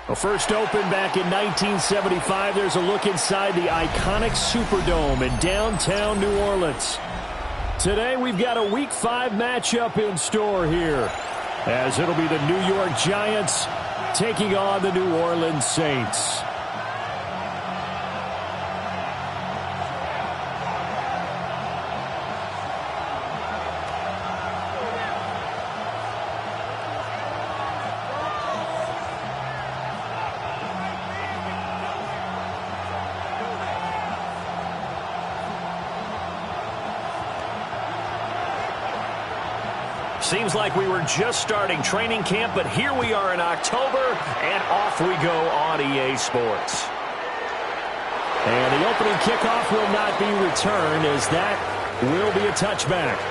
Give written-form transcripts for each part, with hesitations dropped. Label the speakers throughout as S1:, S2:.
S1: Well, first opened back in 1975. There's a look inside the iconic Superdome in downtown New Orleans. Today we've got a Week 5 matchup in store here, as it'll be the New York Giants taking on the New Orleans Saints.
S2: Seems like we were just starting training camp, but here we are in October, and off we go on EA Sports.
S1: And the opening kickoff will not be returned, as that will be a touchback.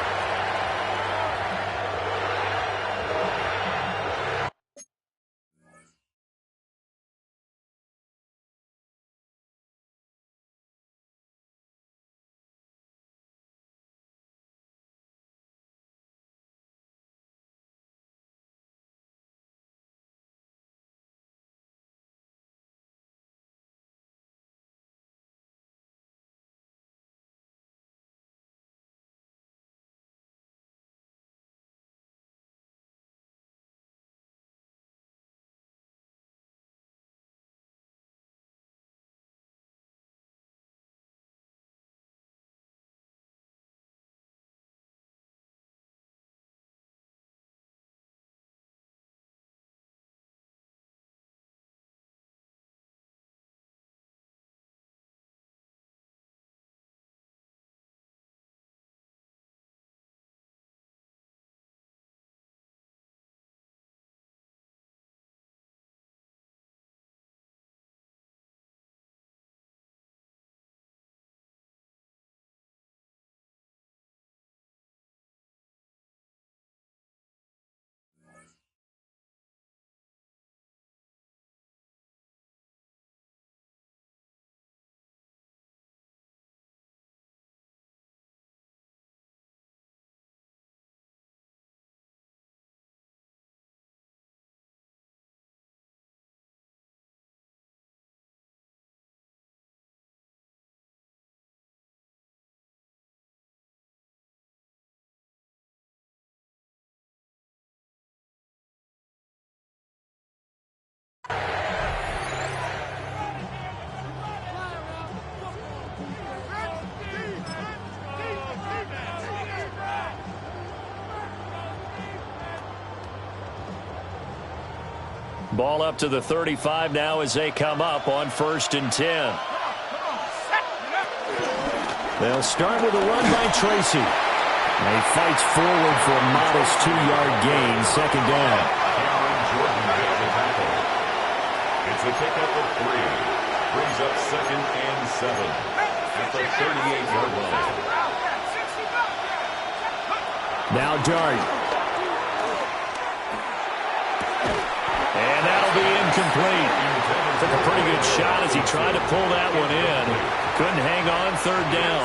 S1: Ball up to the 35 now as they come up on 1st and 10. They'll start with a run by Tracy. And he fights forward for a modest 2-yard gain, 2nd down.
S3: It's a pickup of 3. Brings up 2nd and 7 at the 38-yard line.
S1: Now Dart. And that'll be incomplete. Took a pretty good shot as he tried to pull that one in. Couldn't hang on, 3rd down.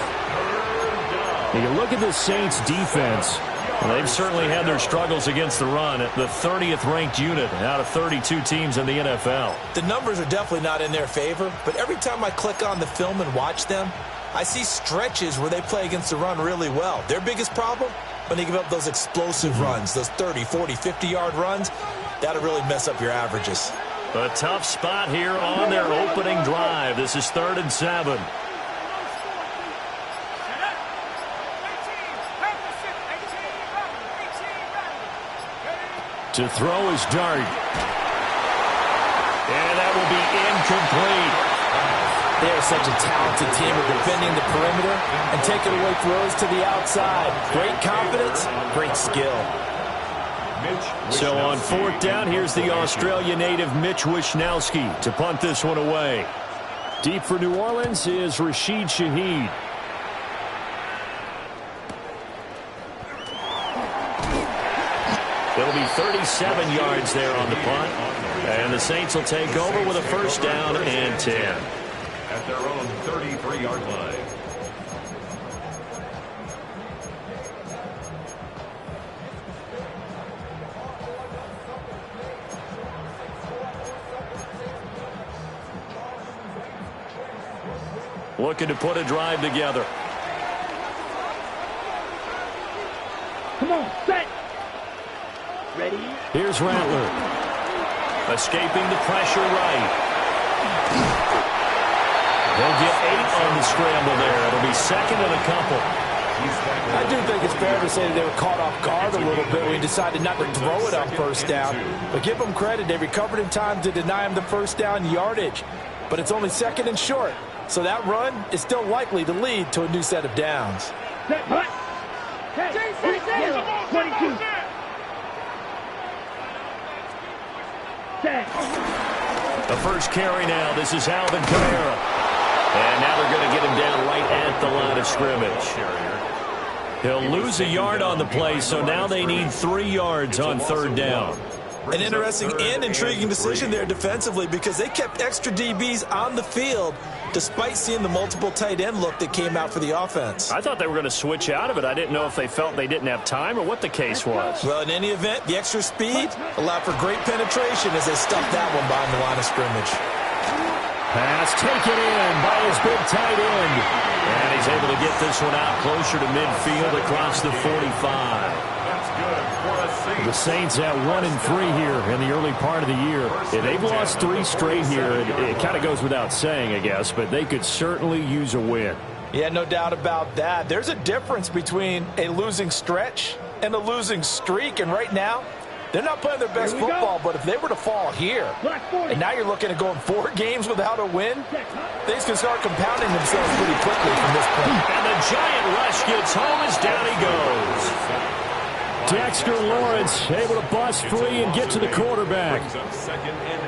S1: Now you look at the Saints defense. Well, they've certainly had their struggles against the run. At the 30th ranked unit out of 32 teams in the NFL.
S4: The numbers are definitely not in their favor, but every time I click on the film and watch them, I see stretches where they play against the run really well. Their biggest problem? When they give up those explosive runs, those 30, 40, 50-yard runs, that'll really mess up your averages.
S1: A tough spot here on their opening drive. This is 3rd and 7. To throw is Dart. And that will be incomplete.
S4: They are such a talented team of defending the perimeter and taking away throws to the outside. Great confidence, great skill.
S1: So on 4th down, here's the Australia native Mitch Wishnowsky to punt this one away. Deep for New Orleans is Rashid Shaheed. It'll be 37 yards there on the punt. And the Saints will take over with a 1st down and 10.
S3: At their own 33-yard line.
S2: looking to put a drive together.
S5: Come on, set. Ready?
S2: Here's Rattler. Escaping the pressure right. They'll get 8 on the scramble there. It'll be second and a couple.
S4: I do think it's fair to say that they were caught off guard a little bit when he decided not to throw it on first down. But give them credit. They recovered in time to deny him the first down yardage. But it's only second and short. So that run is still likely to lead to a new set of downs.
S5: Set, hut. Hey, 22. Set.
S2: The first carry now. This is Alvin Kamara. And now they're going to get him down right at the line of scrimmage. He'll lose a yard on the play, so now they need 3 yards on third down.
S4: An interesting and intriguing decision there defensively because they kept extra DBs on the field despite seeing the multiple tight end look that came out for the offense.
S2: I thought they were going to switch out of it. I didn't know if they felt they didn't have time or what the case was.
S4: Well, in any event, the extra speed allowed for great penetration as they stuffed that one behind the line of scrimmage.
S2: Pass taken in by his big tight end. And he's able to get this one out closer to midfield across the 45. The Saints at 1-3 here in the early part of the year. Yeah, they've lost 3 straight here. It kind of goes without saying, I guess, but they could certainly use a win.
S4: Yeah, no doubt about that. There's a difference between a losing stretch and a losing streak, and right now, they're not playing their best football, but if they were to fall here, and now you're looking at going 4 games without a win, things can start compounding themselves pretty quickly from this point.
S2: And the giant rush gets home as down he goes. Dexter Lawrence able to bust free and get to the quarterback.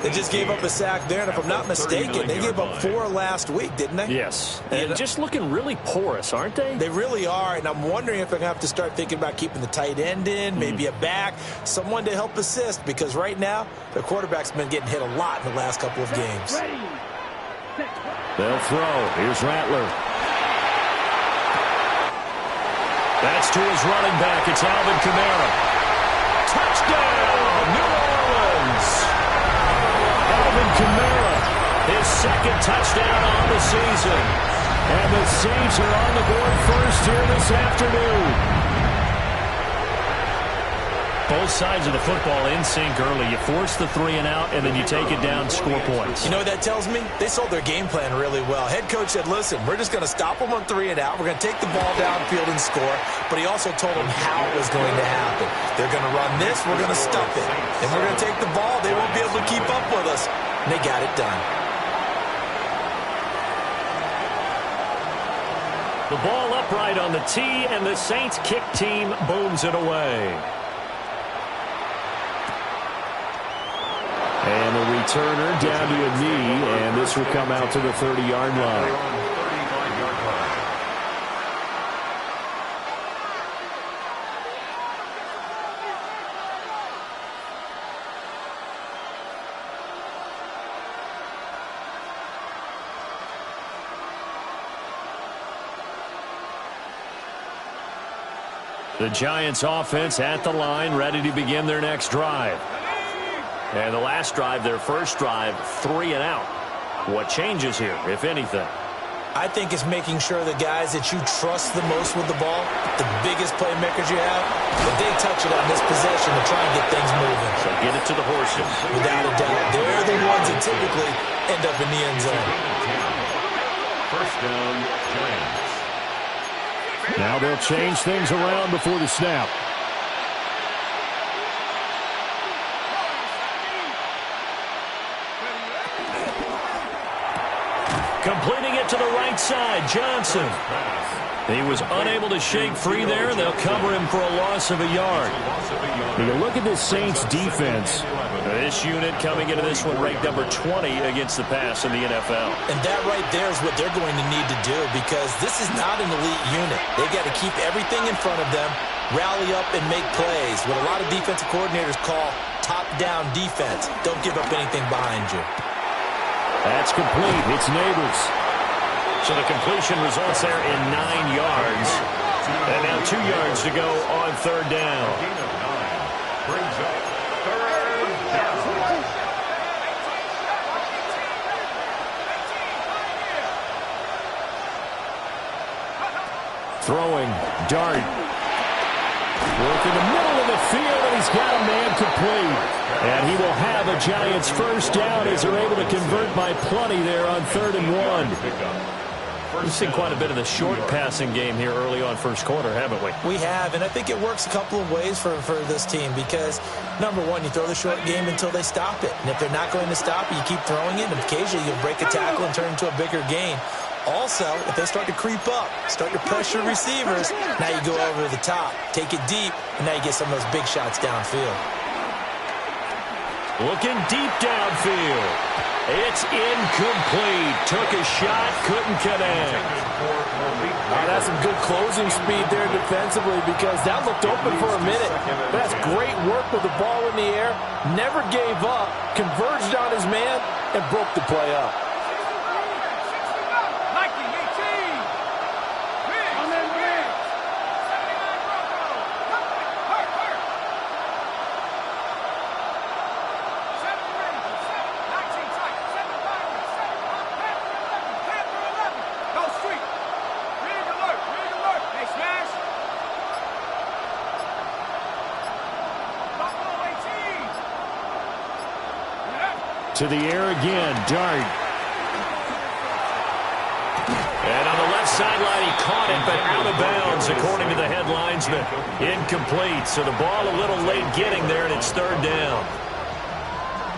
S4: They just gave up a sack there, and if I'm not mistaken, they gave up 4 last week, didn't they?
S2: Yes. And just looking really porous, aren't they?
S4: They really are, and I'm wondering if they're going to have to start thinking about keeping the tight end in, maybe a back, someone to help assist, because right now, their quarterback's been getting hit a lot in the last couple of games.
S2: They'll throw. Here's Rattler. That's to his running back. It's Alvin Kamara. Touchdown, New Orleans. Alvin Kamara, his second touchdown on the season. And the Saints are on the board first here this afternoon. Both sides of the football in sync early. You force the 3 and out, and then you take it down, score points.
S4: You know what that tells me? They sold their game plan really well. Head coach said, listen, we're just going to stop them on 3 and out. We're going to take the ball downfield and score. But he also told them how it was going to happen. They're going to run this. We're going to stuff it. And we're going to take the ball. They won't be able to keep up with us. And they got it done.
S2: The ball upright on the tee, and the Saints kick team booms it away. And the returner down to a knee, and this will come out to the 30-yard line. The Giants offense at the line, ready to begin their next drive. And the last drive, their first drive, 3 and out. What changes here, if anything?
S4: I think it's making sure the guys that you trust the most with the ball, the biggest playmakers you have, that they touch it on this possession to try and get things moving.
S2: So get it to the horses.
S4: Without a doubt. They're the ones that typically end up in the end zone.
S3: First down, Giants.
S2: Now they'll change things around before the snap. Completing it to the right side, Johnson. He was unable to shake free there. They'll cover him for a loss of a yard. When you look at this Saints defense, this unit coming into this one ranked number 20 against the pass in the NFL.
S4: And that right there is what they're going to need to do because this is not an elite unit. They've got to keep everything in front of them, rally up and make plays. What a lot of defensive coordinators call top-down defense. Don't give up anything behind you.
S2: That's complete. It's Neighbors. So the completion results there in 9 yards. And now 2 yards to go on third down.
S3: Gain of 9 brings up third down.
S2: Throwing, dart. Work in the middle of the field, and he's got a man complete. And he will have a Giants first down as they're able to convert by plenty there on 3rd and 1. We've seen quite a bit of the short passing game here early on first quarter, haven't we?
S4: We have, and I think it works a couple of ways for this team because, number one, you throw the short game until they stop it. And if they're not going to stop it, you keep throwing it, and occasionally you'll break a tackle and turn it into a bigger gain. Also, if they start to creep up, start to pressure receivers, now you go over the top, take it deep, and now you get some of those big shots downfield.
S2: Looking deep downfield. It's incomplete. Took a shot, couldn't connect.
S6: That's some good closing speed there defensively because that looked open for a minute. That's great work with the ball in the air. Never gave up, converged on his man, and broke the play up.
S2: To the air again, dart. And on the left sideline, he caught it, but out of bounds, according to the head linesman. Incomplete, so the ball a little late getting there, and it's 3rd down.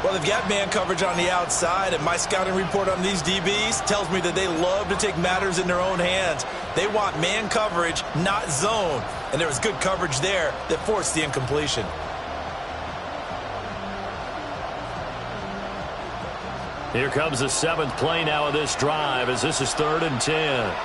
S4: Well, they've got man coverage on the outside, and my scouting report on these DBs tells me that they love to take matters in their own hands. They want man coverage, not zone, and there was good coverage there that forced the incompletion.
S2: Here comes the 7th play now of this drive as this is 3rd and 10.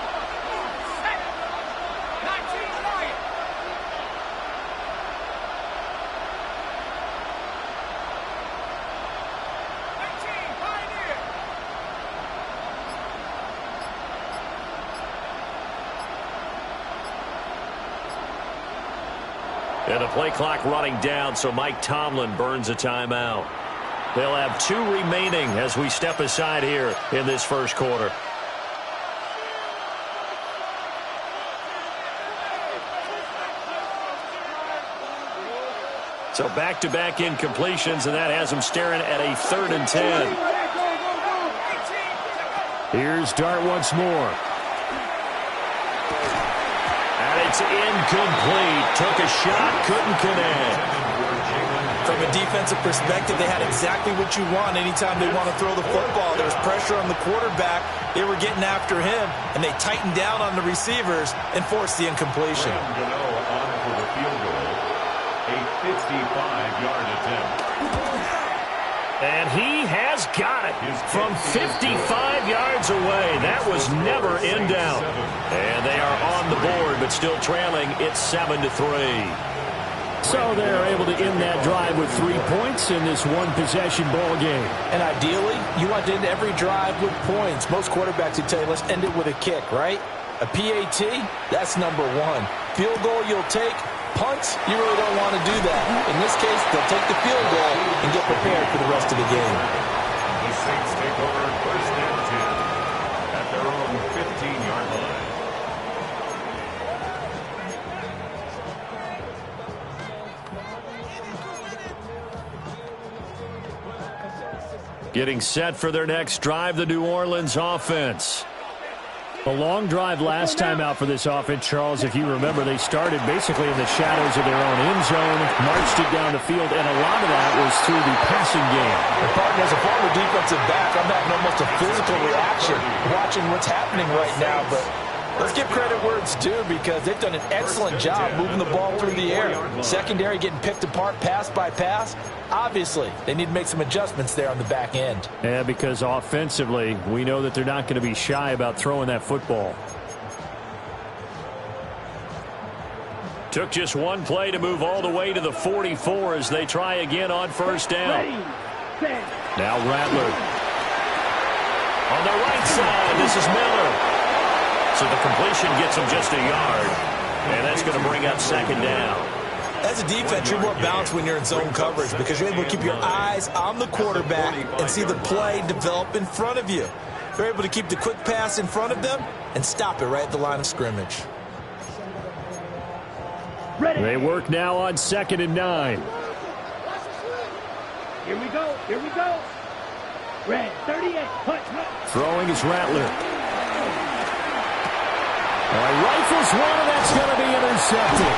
S2: And the play clock running down, so Mike Tomlin burns a timeout. They'll have 2 remaining as we step aside here in this first quarter. So back-to-back incompletions, and that has them staring at a 3rd and 10. Here's Dart once more. And it's incomplete. Took a shot, couldn't connect.
S4: From a defensive perspective, they had exactly what you want anytime they want to throw the football. There was pressure on the quarterback. They were getting after him, and they tightened down on the receivers and forced the incompletion.
S3: On for the field goal, a 55-yard attempt.
S2: And he has got it from 55 yards away. That was never in doubt. And they are on the board, but still trailing. It's 7-3. So they're able to end that drive with 3 points in this one-possession ball game.
S6: And ideally, you want to end every drive with points. Most quarterbacks would tell you, let's end it with a kick, right? A PAT, that's number 1. Field goal you'll take. Punts, you really don't want to do that. In this case, they'll take the field goal and get prepared for the rest of the game.
S3: The Saints take over 1st and 10 at their own 15-yard line.
S2: Getting set for their next drive, the New Orleans offense. A long drive last time out for this offense, Charles. If you remember, they started basically in the shadows of their own end zone, marched it down the field, and a lot of that was through the passing game.
S6: And partner, as a former defensive back, I'm having almost a physical reaction watching what's happening right now, but let's give credit where it's due because they've done an excellent job moving the ball through the air. Secondary getting picked apart pass by pass. Obviously, they need to make some adjustments there on the back end.
S2: Yeah, because offensively, we know that they're not going to be shy about throwing that football. Took just one play to move all the way to the 44 as they try again on 1st down. Now Rattler. On the right side, this is Miller. So the completion gets him just a yard. And that's going to bring up 2nd down.
S4: As a defense, you're more balanced when you're in zone coverage because you're able to keep your eyes on the quarterback and see the play develop in front of you. You're able to keep the quick pass in front of them and stop it right at the line of scrimmage.
S5: Ready.
S2: They work now on 2nd and 9.
S5: Here we go. Here we go. Red, 38. Punch.
S2: Throwing is Rattler. Rifles one, and that's going to be intercepted.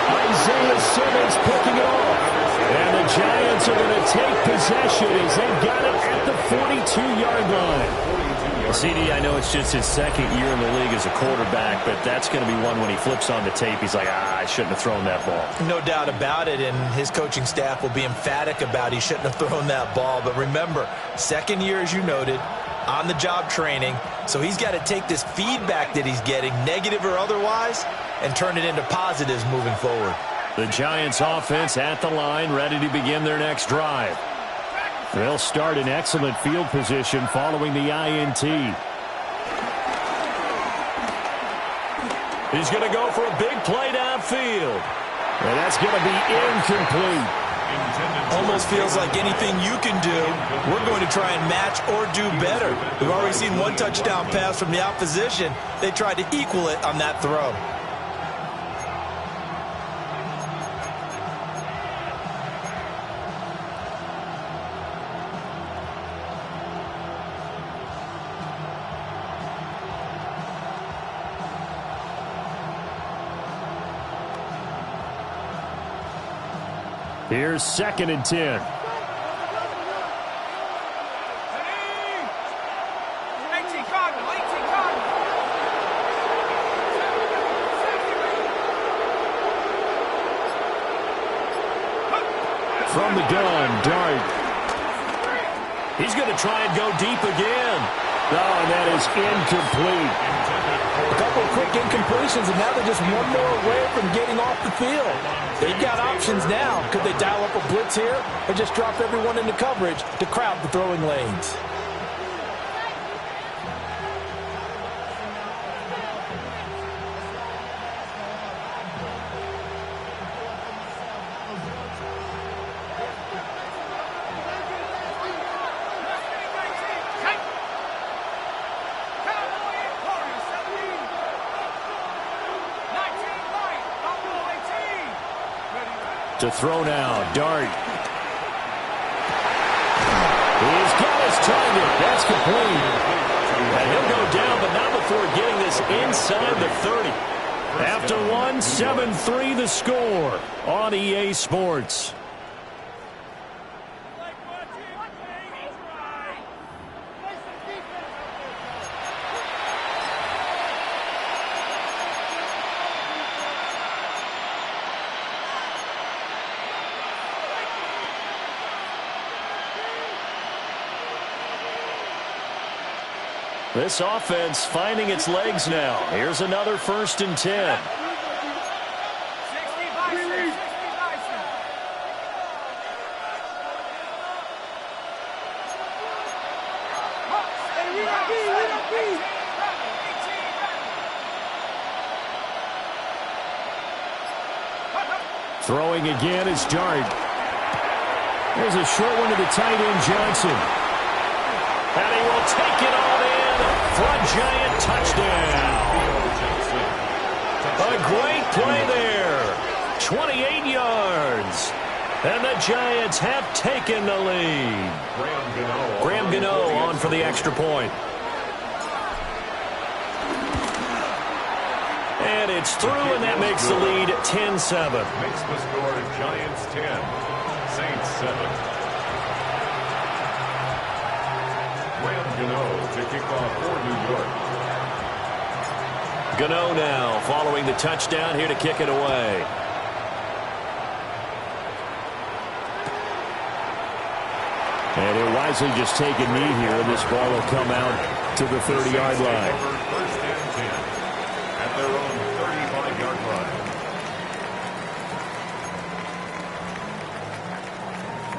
S2: Isaiah Simmons picking it off. And the Giants are going to take possession as they've got it at the 42-yard line.
S1: CD, I know it's just his 2nd year in the league as a quarterback, but that's going to be one when he flips on the tape, he's like, I shouldn't have thrown that ball.
S4: No doubt about it, and his coaching staff will be emphatic about he shouldn't have thrown that ball. But remember, 2nd year, as you noted, on-the-job training, so he's got to take this feedback that he's getting, negative or otherwise, and turn it into positives moving forward.
S2: The Giants offense at the line, ready to begin their next drive. They'll start in excellent field position following the INT.
S1: He's going to go for a big play downfield.
S2: And that's going to be incomplete.
S4: Almost feels like anything you can do, we're going to try and match or do better. We've already seen one touchdown pass from the opposition. They tried to equal it on that throw.
S2: Here's 2nd and 10. From the gun, Dart.
S1: He's going to try and go deep again.
S2: Oh, and that is incomplete.
S6: A couple of quick incompletions, and now they're just one more away from getting off the field. They've got options now. Could they dial up a blitz here or just drop everyone into coverage to crowd the throwing lanes?
S2: To throw now, Dart. He's got his target. That's complete.
S1: And he'll go down, but not before getting this inside the 30.
S2: After 7-3 the score on EA Sports. This offense finding its legs now. Here's another 1st and 10. Throwing again is Dart. There's a short one to the tight end, Johnson.
S1: And he will take it on in for a Giant touchdown. A great play there. 28 yards. And the Giants have taken the lead. Graham Gano on for the extra point. And it's through, and that makes the lead 10-7.
S3: Makes the score Giants 10, Saints 7. Graham Gano to kick off for New York.
S1: Gano now following the touchdown here to kick it away.
S2: And he'll wisely just take a knee here, and this ball will come out to the 30-yard line.
S3: First and 10 at their own 35-yard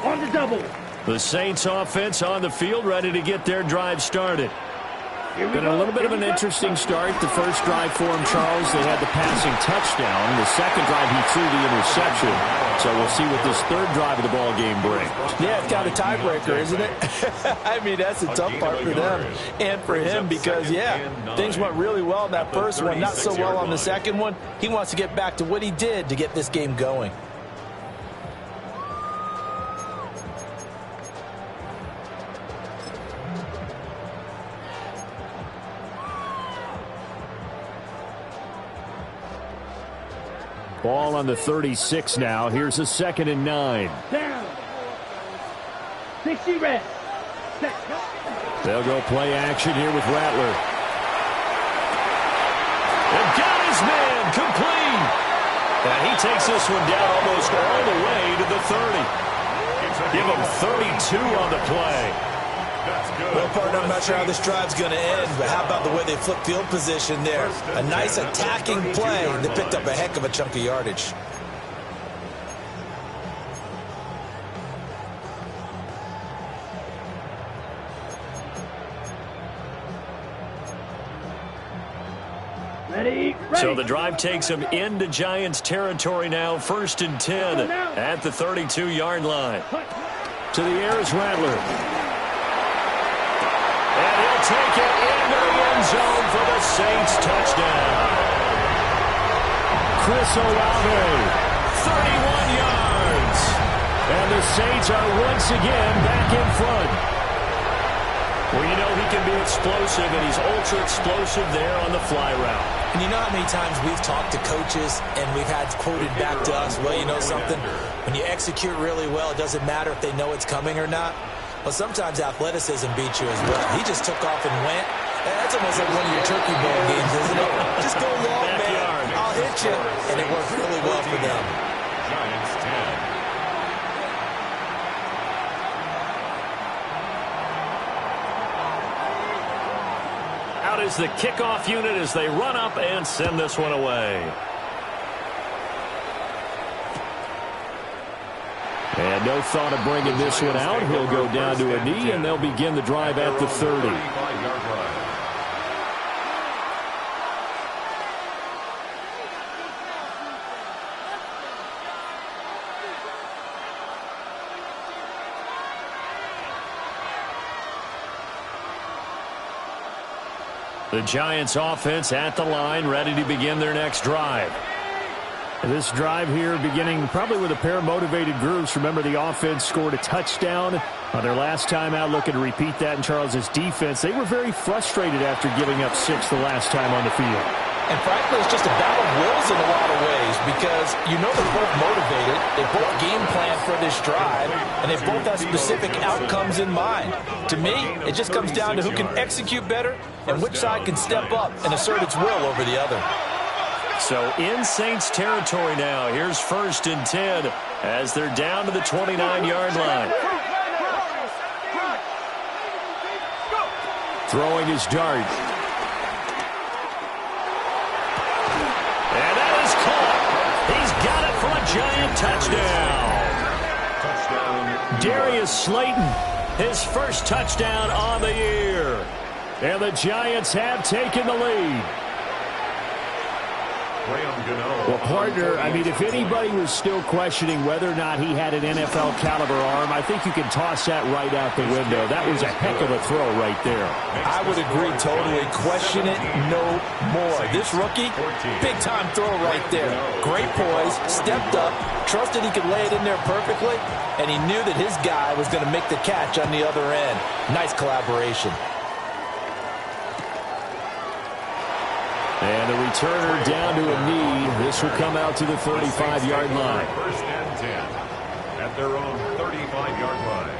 S3: line.
S5: On the double.
S2: The Saints offense on the field, ready to get their drive started. Been a little bit of an interesting start. The first drive for him, Charles, they had the passing touchdown. The second drive, he threw the interception. So we'll see what this third drive of the ball game brings.
S6: Yeah, it's kind of a tiebreaker, isn't it? I mean, that's the tough part for them and for him because, yeah, things went really well in that first one, not so well on the second one. He wants to get back to what he did to get this game going.
S2: Ball on the 36 now. Here's a 2nd and 9.
S5: Down. 60 red.
S2: They'll go play action here with Rattler.
S1: And got his man complete. And he takes this one down almost all the way to the 30. Give him 32 on the play.
S4: Well, partner, I'm not sure how this drive's going to end, but how about the way they flip field position there? A nice attacking play. They picked up a heck of a chunk of yardage.
S5: Ready.
S1: So the drive takes him into Giants territory now. 1st and 10 at the 32-yard line.
S2: To the air is Rattler.
S1: And he'll take it into the end zone for the Saints touchdown.
S2: Chris Olave,
S1: 31 yards.
S2: and the Saints are once again back in front.
S1: Well, you know he can be explosive, and he's ultra-explosive there on the fly route.
S4: And you know how many times we've talked to coaches and we've had quoted back to us, well, you know something? When you execute really well, it doesn't matter if they know it's coming or not. Well, sometimes athleticism beats you as well. He just took off and went. That's almost like one of your turkey bowl games, isn't it? Just go long, man. I'll hit you. And it worked really well for them.
S3: Giants 10.
S1: Out is the kickoff unit as they run up and send this one away.
S2: And no thought of bringing this one out. He'll go down to a knee, and they'll begin the drive at the 30.
S1: The Giants offense at the line, ready to begin their next drive.
S2: This drive here beginning probably with a pair of motivated groups. Remember, the offense scored a touchdown on their last time out, looking to repeat that in Charles's defense. They were very frustrated after giving up 6 the last time on the field.
S6: And frankly, it's just a battle of wills in a lot of ways because you know they're both motivated. They both game plan for this drive, and they both have specific outcomes in mind. To me, it just comes down to who can execute better and which side can step up and assert its will over the other.
S1: So in Saints territory now, here's 1st and 10 as they're down to the 29-yard line.
S2: Throwing his dart.
S1: And that is caught. He's got it for a Giant touchdown. Darius Slayton, his first touchdown on the year.
S2: And the Giants have taken the lead. Well, partner, I mean, if anybody was still questioning whether or not he had an NFL caliber arm, I think you can toss that right out the window. That was a heck of a throw right there.
S6: I would agree totally. Question it no more. This rookie, big-time throw right there. Great poise, stepped up, trusted he could lay it in there perfectly, and he knew that his guy was going to make the catch on the other end. Nice collaboration.
S2: And the returner down to a knee. This will come out to the 35-yard line.
S3: 1st and 10 at their own 35-yard line.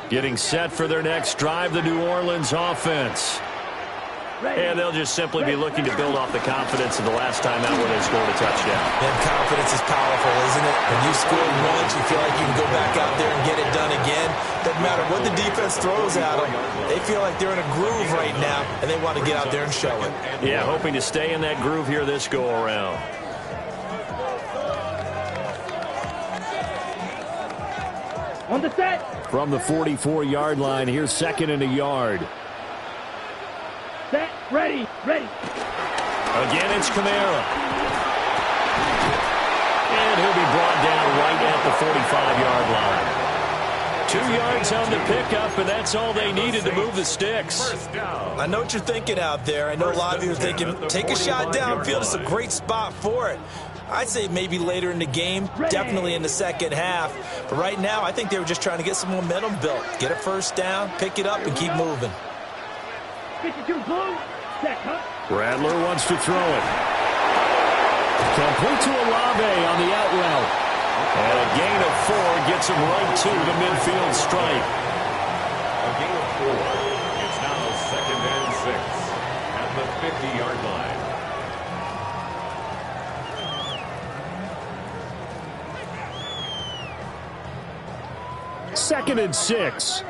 S1: Getting set for their next drive, the New Orleans offense. And they'll just simply be looking to build off the confidence of the last time out where they scored a touchdown.
S4: And confidence is powerful, isn't it? When you scored once, you feel like you can go back out there and get it done again. Doesn't matter what the defense throws at them. They feel like they're in a groove right now, and they want to get out there and show it.
S1: Yeah, hoping to stay in that groove here this go-around.
S5: On the set.
S2: From the 44-yard line, here's second and a yard.
S5: Set. Ready. Ready.
S1: Again, it's Kamara. And he'll be brought down right at the 45-yard line. 2 yards on the pickup, and that's all they needed to move the sticks.
S4: I know what you're thinking out there. I know a lot of you are thinking, take a shot downfield. It's a great spot for it. I'd say maybe later in the game, definitely in the second half. But right now, I think they were just trying to get some momentum built. Get a first down, pick it up, and keep moving.
S5: 52 blue. Set. Huh?
S2: Rattler wants to throw it. Complete to Olave on the out route.
S1: And a gain of 4 gets him right to the midfield stripe.
S3: A gain of 4. It's now second and 6 at the 50-yard line.
S2: Second and 6.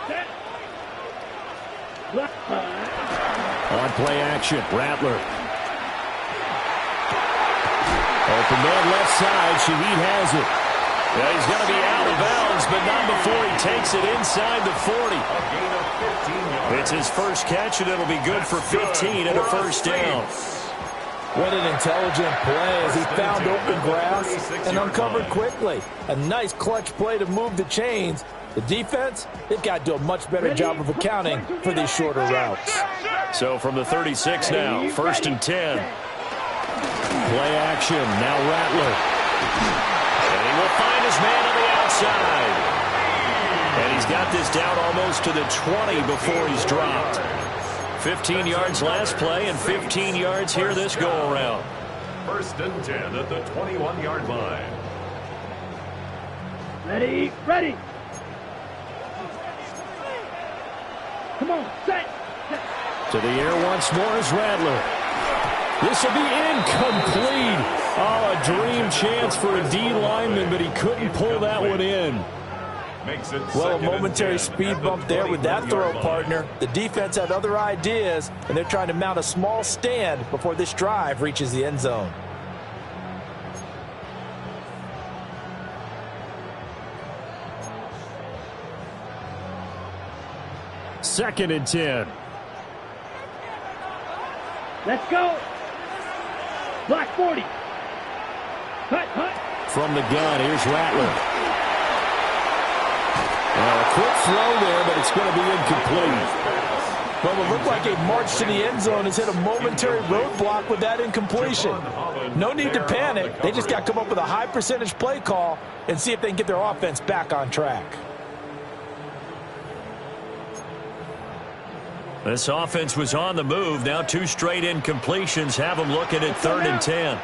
S5: Set. Black.
S2: On play action, Rattler. Open man left side, Shaheed has it.
S1: Yeah, he's going to be out of bounds, but not before he takes it inside the 40.
S3: A gain of 15 yards.
S1: It's his first catch, and it'll be good for 15 and a first down.
S6: What an intelligent play as he found open grass and uncovered quickly. A nice clutch play to move the chains. The defense, they've got to do a much better job of accounting for these shorter routes.
S1: So from the 36 now, first and 10.
S2: Play action, now Rattler.
S1: And he will find his man on the outside. And he's got this down almost to the 20 before he's dropped. 15 yards last play and 15 yards here this go-around.
S3: First and 10 at the 21-yard line.
S5: Ready. Ready. Come on. Set.
S2: To the air once more is Rattler. This will be incomplete. Oh, a dream chance for a D lineman, but he couldn't pull that one in.
S3: Makes it
S6: Well, a
S3: second and
S6: momentary
S3: 10
S6: speed
S3: at the
S6: bump there with that throw,
S3: 21-yard line.
S6: partner. The defense had other ideas, and they're trying to mount a small stand before this drive reaches the end zone.
S2: Second and 10.
S5: Let's go. Black 40. Cut. Cut.
S2: From the gun, here's Rattler. Well, a quick throw there, but it's going to be incomplete.
S6: Well, it looked like a march to the end zone has hit a momentary roadblock with that incompletion. No need to panic. They just got to come up with a high percentage play call and see if they can get their offense back on track.
S1: This offense was on the move. Now 2 straight incompletions have them looking at third and 10.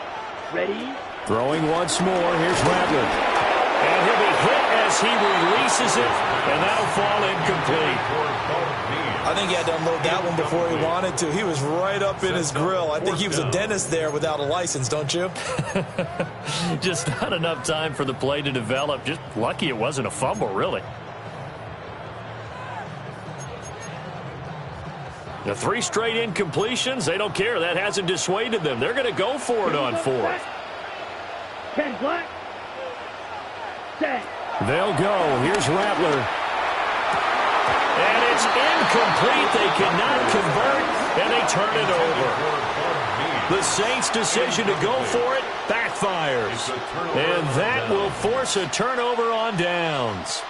S5: Ready.
S2: Throwing once more, here's Rattler.
S1: And he'll be hit as he releases it, and that'll fall incomplete.
S4: I think he had to unload that one before he wanted to. He was right up in his grill. I think he was a dentist there without a license, don't you?
S1: Just not enough time for the play to develop. Just lucky it wasn't a fumble, really. The 3 straight incompletions, they don't care. That hasn't dissuaded them. They're going to go for it on 4th.
S5: 10 black. Set.
S2: They'll go. Here's Rattler.
S1: And it's incomplete. They cannot convert, and they turn it over. The Saints' decision to go for it backfires. And that will force a turnover on downs.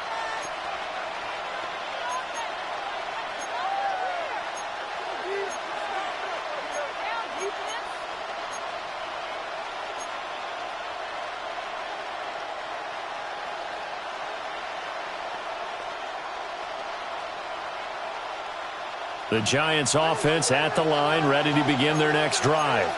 S1: The Giants offense at the line, ready to begin their next drive.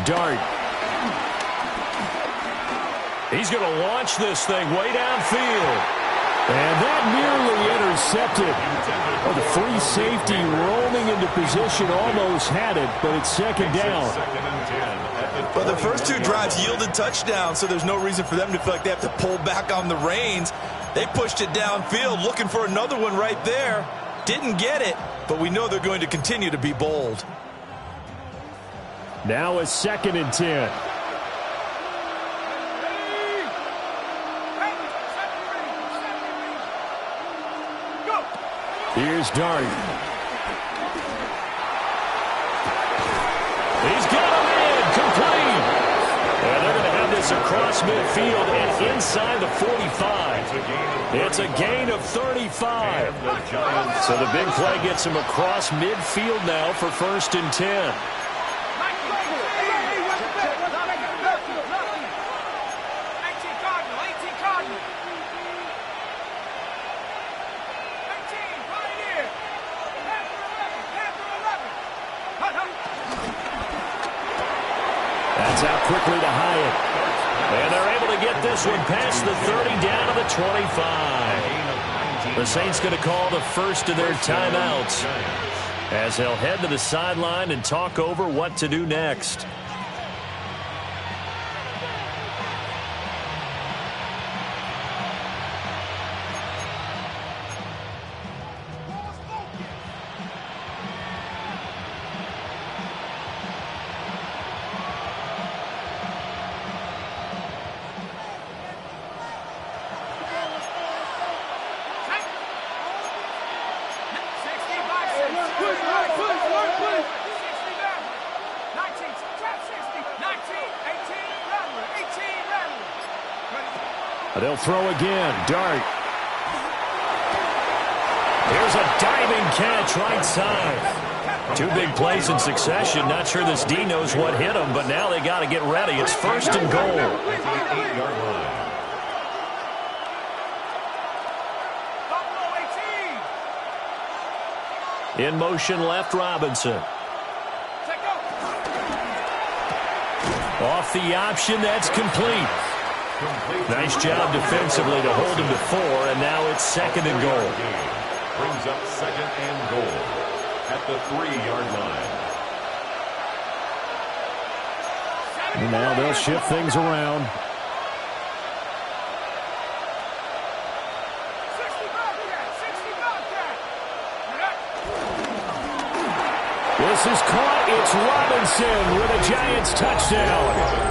S1: Dart. He's going to launch this thing way downfield. And that nearly intercepted. Oh, the free safety roaming into position almost had it, but it's second down.
S4: But the first two drives yielded touchdowns, so there's no reason for them to feel like they have to pull back on the reins. They pushed it downfield, looking for another one right there. Didn't get it, but we know they're going to continue to be bold.
S2: Now a 2nd and 10. Here's Dart.
S1: He's got him in, complete. And they're going to have this across midfield and inside the 45. It's a gain of 35. So the big play gets him across midfield now for 1st and 10. That's out quickly to Hyatt. And they're able to get this one past the 30 down to the 25. The Saints going to call the first of their timeouts as they'll head to the sideline and talk over what to do next.
S2: They'll throw again. Dart.
S1: Here's a diving catch right side. Two big plays in succession. Not sure this D knows what hit him, but now they got to get ready. It's 1st and goal. In motion left, Robinson. Off the option, that's complete. Nice job defensively to hold him to 4, and now it's 2nd and goal.
S3: Brings up 2nd and goal at the 3-yard line.
S2: And now they'll shift things around. This is caught. It's Robinson with a Giants touchdown.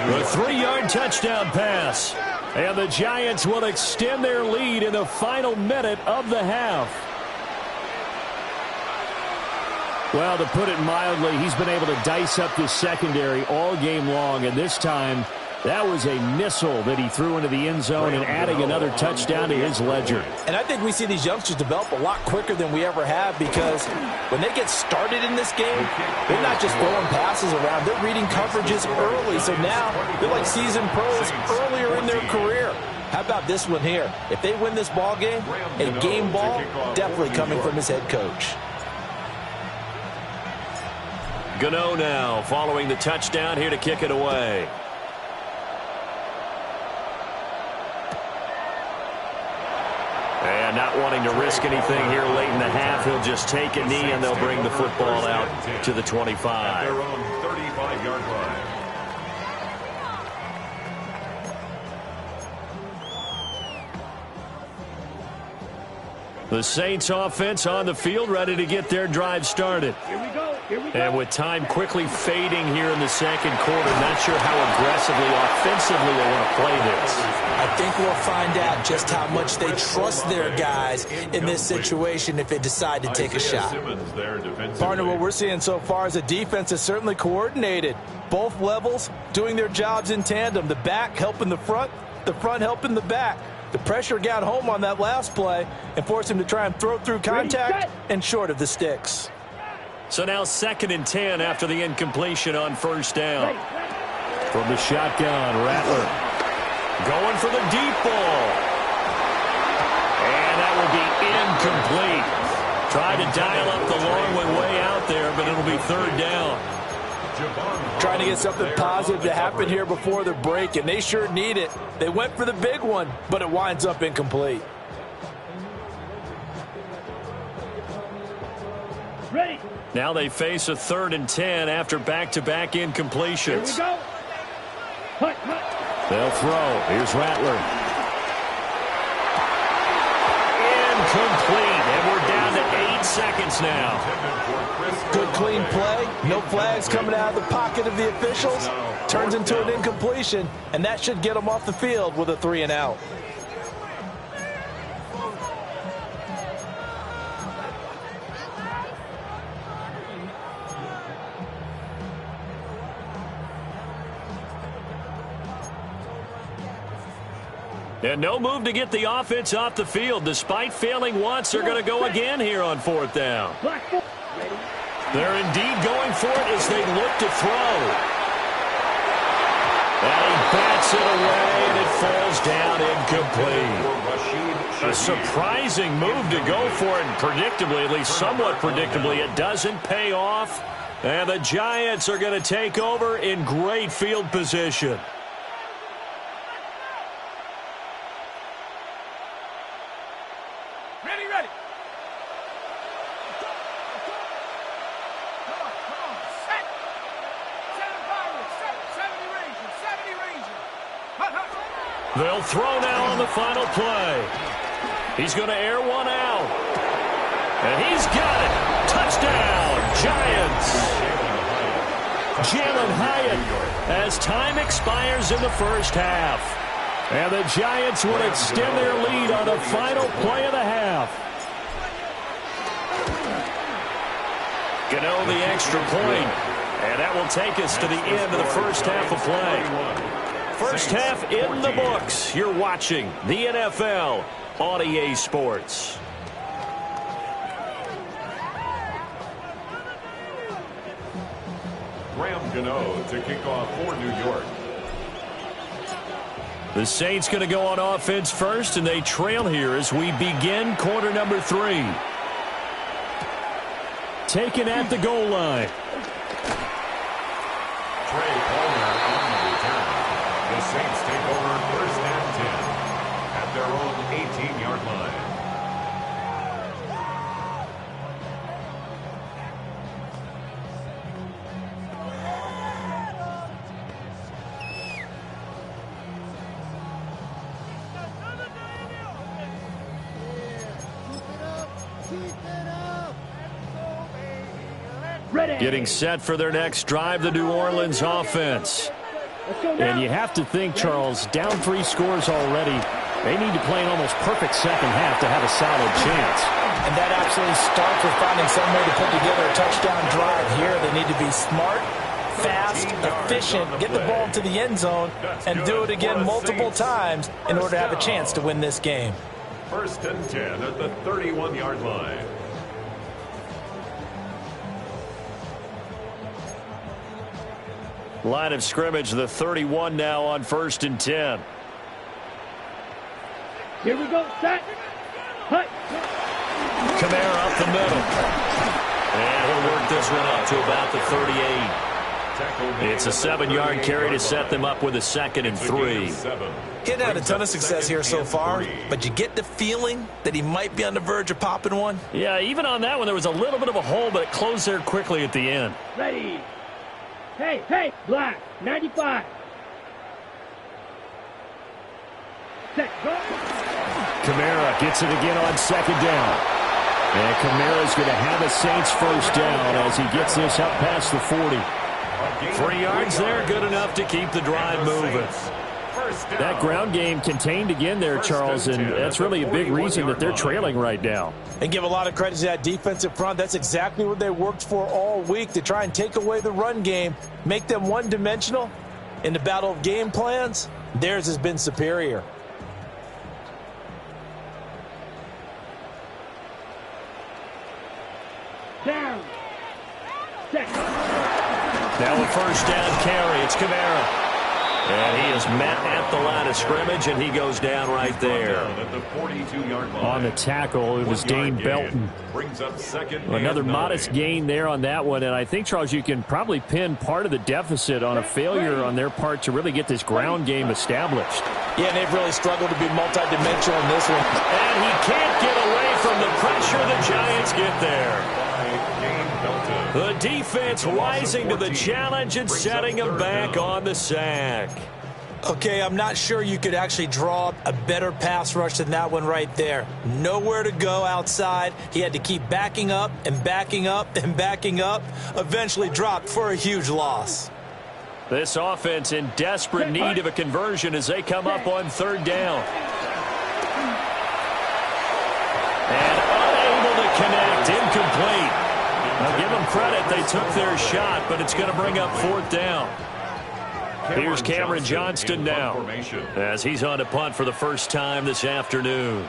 S1: A 3-yard touchdown pass. And the Giants will extend their lead in the final minute of the half.
S2: Well, to put it mildly, he's been able to dice up this secondary all game long, and this time that was a missile that he threw into the end zone and adding another touchdown to his ledger.
S6: And I think we see these youngsters develop a lot quicker than we ever have, because when they get started in this game, they're not just throwing passes around. They're reading coverages early. So now they're like seasoned pros earlier in their career. How about this one here? If they win this ball game, a game ball definitely coming from his head coach.
S1: Gano now following the touchdown here to kick it away. And not wanting to risk anything here late in the half, he'll just take a knee and they'll bring the football out to the 25.
S3: At their own 35-yard line.
S1: The Saints offense on the field, ready to get their drive started.
S5: Here we go.
S1: And with time quickly fading here in the second quarter, not sure how aggressively, offensively they want to play this.
S4: I think we'll find out just how much they trust their guys in this situation if they decide to take a shot.
S6: Partner, what we're seeing so far is the defense is certainly coordinated. Both levels doing their jobs in tandem. The back helping the front helping the back. The pressure got home on that last play and forced him to try and throw through contact and short of the sticks.
S1: So now 2nd and 10 after the incompletion on first down.
S2: From the shotgun, Rattler.
S1: Going for the deep ball. And that will be incomplete. Tried to dial up the long one way out there, but it'll be 3rd down.
S6: Trying to get something positive to happen here before the break, and they sure need it. They went for the big one, but it winds up incomplete.
S5: Ready.
S1: Now they face a 3rd and 10 after back-to-back incompletions.
S5: Here we go. Hut, hut.
S1: They'll throw. Here's Rattler. Incomplete, and we're down to 8 seconds now.
S6: Good clean play. No flags coming out of the pocket of the officials. Turns into an incompletion, and that should get them off the field with a 3 and out.
S1: And no move to get the offense off the field. Despite failing once, they're going to go again here on 4th down. They're indeed going for it as they look to throw. And he bats it away, and it falls down incomplete. A surprising move to go for it, and predictably, at least somewhat predictably, it doesn't pay off. And the Giants are going to take over in great field position. They'll throw now on the final play. He's going to air one out. And he's got it. Touchdown, Giants. Jalen Hyatt as time expires in the first half. And the Giants will extend their lead on the final play of the half. Gano the extra point. And that will take us to the end of the first half of play. First half in the books. You're watching the NFL on EA Sports.
S3: Graham Gano to kick off for New York.
S1: The Saints going to go on offense first, and they trail here as we begin quarter number 3. Taken at the goal line.
S3: Trey Palmer on the return. The Saints take over 1st and 10 at their own 18-yard line.
S5: Ready.
S1: Getting set for their next drive, the New Orleans offense. And you have to think, Charles, down 3 scores already. They need to play an almost perfect second half to have a solid chance.
S6: And that absolutely starts with finding some way to put together a touchdown drive here. They need to be smart, fast, efficient, get the ball to the end zone, and do it again multiple times in order to have a chance to win this game.
S3: 1st and 10 at the 31-yard line.
S1: Line of scrimmage, the 31 now on 1st and 10.
S5: Here we go. Set. Hut.
S1: Kamara up the middle. And he'll work this one up to about the 38. It's a 7-yard carry to set them up with a 2nd and 3.
S4: He hadn't had a ton of success here so far, but you get the feeling that he might be on the verge of popping one.
S1: Yeah, even on that one, there was a little bit of a hole, but it closed there quickly at the end.
S5: Ready. Hey, hey, black, 95. Set, go.
S1: Kamara gets it again on 2nd down. And Kamara's going to have a Saints 1st down as he gets this up past the 40. 3 yards there, good enough to keep the drive moving. That ground game contained again there, Charles, and that's really a big reason that they're trailing right now.
S6: And give a lot of credit to that defensive front. That's exactly what they worked for all week, to try and take away the run game, make them one-dimensional. In the battle of game plans, theirs has been superior.
S5: Down. Set.
S1: Now a 1st down carry. It's Kamara. And he is met at the line of scrimmage, and he goes down right there.
S2: On the tackle, it was Dane Belton. Another modest gain there on that one, and I think, Charles, you can probably pin part of the deficit on a failure on their part to really get this ground game established.
S6: Yeah, and they've really struggled to be multidimensional in this one.
S1: And he can't get away from the pressure. The Giants get there. The defense rising to the challenge and setting him back on the sack.
S4: Okay, I'm not sure you could actually draw up a better pass rush than that one right there. Nowhere to go outside. He had to keep backing up and backing up and backing up. Eventually dropped for a huge loss.
S1: This offense in desperate need of a conversion as they come up on third down. And unable to connect, incomplete. Now give them credit, they took their shot, but it's going to bring up fourth down. Here's Cameron Johnston now as he's on to punt for the first time this afternoon.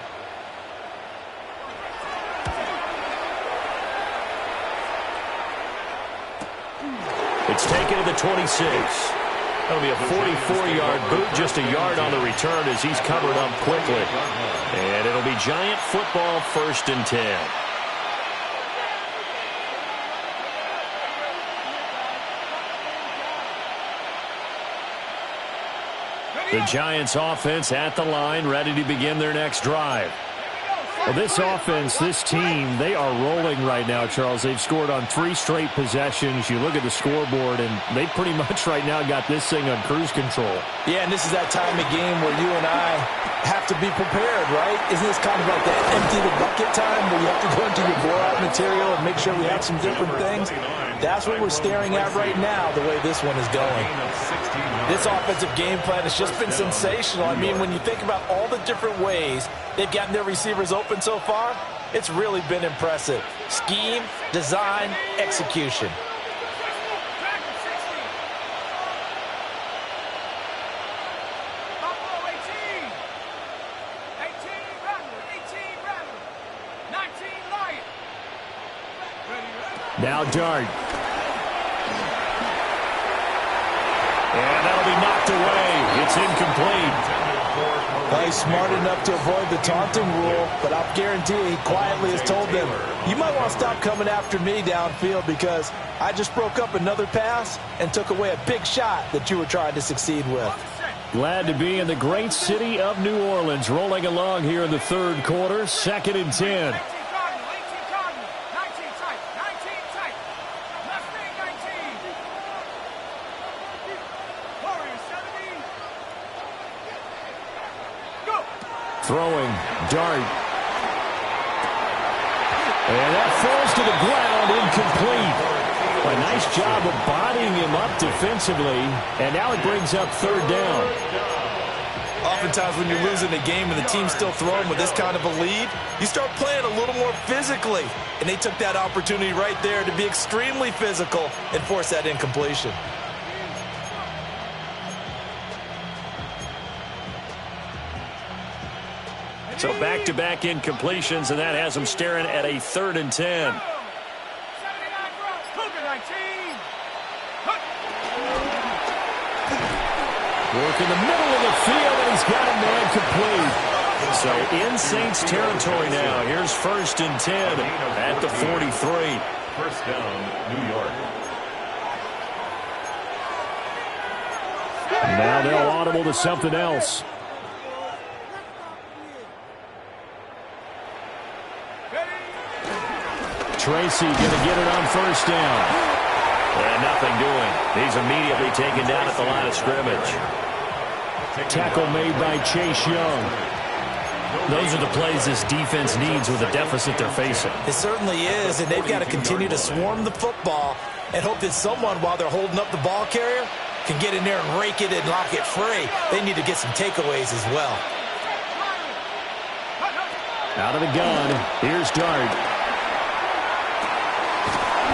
S1: It's taken to the 26. That'll be a 44-yard boot, just a yard on the return as he's covered up quickly. And it'll be Giant football, 1st and 10. The Giants offense at the line, ready to begin their next drive.
S2: Well, this offense, this team, they are rolling right now, Charles. They've scored on 3 straight possessions. You look at the scoreboard, and they pretty much right now got this thing on cruise control.
S6: Yeah, and this is that time of game where you and I have to be prepared, right? Isn't this kind of like that empty the bucket time where you have to go into your blowout material and make sure we have some different things? That's what we're staring at right now, the way this one is going. This offensive game plan has just been sensational. I mean, when you think about all the different ways they've gotten their receivers open so far, it's really been impressive. Scheme, design, execution.
S2: Now Dart.
S1: And that'll be knocked away. It's incomplete.
S6: Well, he's smart enough to avoid the taunting rule, but I'll guarantee you he quietly has told them, you might want to stop coming after me downfield because I just broke up another pass and took away a big shot that you were trying to succeed with.
S2: Glad to be in the great city of New Orleans, rolling along here in the third quarter, 2nd and 10. Throwing, Dart. And that falls to the ground, incomplete. A nice job of bodying him up defensively, and now it brings up third down.
S6: Oftentimes when you're losing a game and the team's still throwing with this kind of a lead, you start playing a little more physically. And they took that opportunity right there to be extremely physical and force that incompletion.
S1: So back-to-back incompletions, and that has them staring at a 3rd and 10.
S2: Work in the middle of the field, and he's got a man complete.
S1: So in Saints territory now. Here's 1st and 10 at the 43.
S3: First down, New York.
S2: Now they'll audible to something else. Tracy going to get it on 1st down.
S1: And nothing doing. He's immediately taken down at the line of scrimmage.
S2: Tackle made by Chase Young.
S1: Those are the plays this defense needs with the deficit they're facing.
S4: It certainly is, and they've got to continue to swarm the football and hope that someone, while they're holding up the ball carrier, can get in there and rake it and lock it free. They need to get some takeaways as well.
S2: Out of the gun, here's Dart.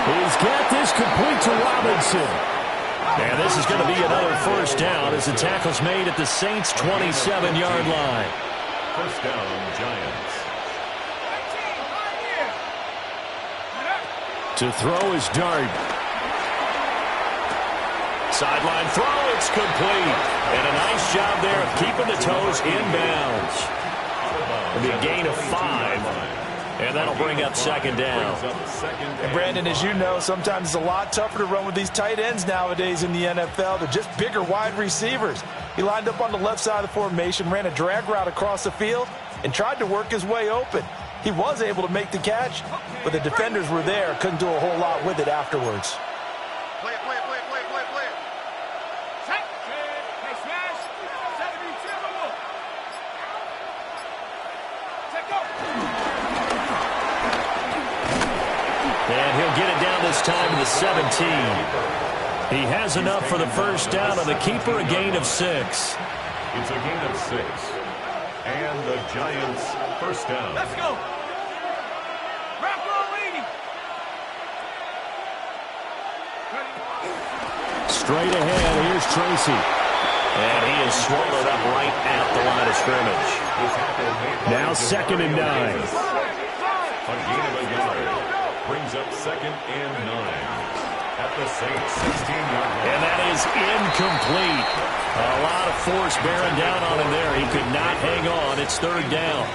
S2: He's got this complete to Robinson.
S1: And this is going to be another 1st down as the tackle's made at the Saints' 27-yard line.
S3: First down, Giants.
S2: To throw is Dart.
S1: Sideline throw, it's complete. And a nice job there of keeping the toes inbounds. It'll be a gain of 5. And that'll bring up second down.
S6: And Brandon, as you know, sometimes it's a lot tougher to run with these tight ends nowadays in the NFL. They're just bigger wide receivers. He lined up on the left side of the formation, ran a drag route across the field, and tried to work his way open. He was able to make the catch, but the defenders were there. Couldn't do a whole lot with it afterwards.
S5: Play it. Check. Hey, smash. 72. Check go.
S1: And he'll get it down this time to the 17. He has enough for the first down on the keeper, a gain of 6.
S3: It's a gain of 6. And the Giants first down.
S5: Let's go. Wrap roll leading.
S1: Straight ahead, here's Tracy. And he is swallowed up right at the line of scrimmage. Now 2nd and 9.
S3: A gain of a yard. Brings up 2nd and 9. At the Saints 16-yard line.
S1: And that is incomplete. A lot of force bearing down on him there. He could not hang on. It's 3rd down.